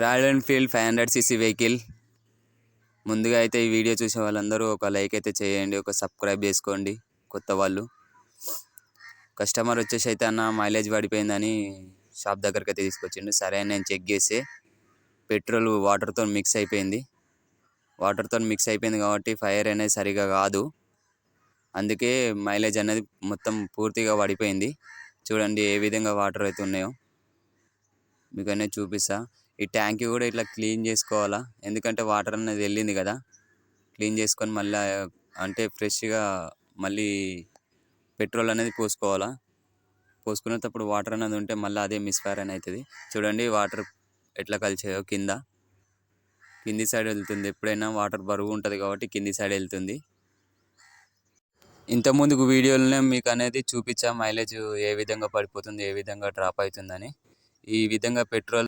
Royal Enfield 500 CC vehicle. ముందుగా అయితే ఈ వీడియో చూసే వాళ్ళందరూ ఒక లైక్ అయితే చేయండి, ఒక సబ్స్క్రైబ్ చేసుకోండి కొత్త వాళ్ళు. కస్టమర్ వచ్చేసి అయితే అన్న మైలేజ్ పడిపోయిందని షాప్ దగ్గరికి అయితే తీసుకొచ్చిండు. సరే అని నేను చెక్ చేసి పెట్రోల్ వాటర్తో మిక్స్ అయిపోయింది. కాబట్టి ఫైర్ అనేది సరిగా కాదు, అందుకే మైలేజ్ అనేది మొత్తం పూర్తిగా పడిపోయింది. చూడండి ఏ విధంగా వాటర్ అయితే ఉన్నాయో మీకు అనేది చూపిస్తా. ఈ ట్యాంక్ కూడా ఇట్లా క్లీన్ చేసుకోవాలా, ఎందుకంటే వాటర్ అనేది వెళ్ళింది కదా. క్లీన్ చేసుకొని మళ్ళీ అంటే ఫ్రెష్గా మళ్ళీ పెట్రోల్ అనేది పోసుకోవాలా. పోసుకునేటప్పుడు వాటర్ అనేది ఉంటే మళ్ళీ అదే మిస్ఫైర్ అని అవుతుంది. చూడండి వాటర్ ఎట్లా కలిసాయో కింది సైడ్ వెళ్తుంది. ఎప్పుడైనా వాటర్ బరువు ఉంటుంది కాబట్టి కింది సైడ్ వెళ్తుంది. ఇంతకుముందుకు వీడియోలోనే మీకు అనేది చూపించా మైలేజ్ ఏ విధంగా పడిపోతుంది, ఏ విధంగా డ్రాప్ అవుతుందని. ఈ విధంగా పెట్రోల్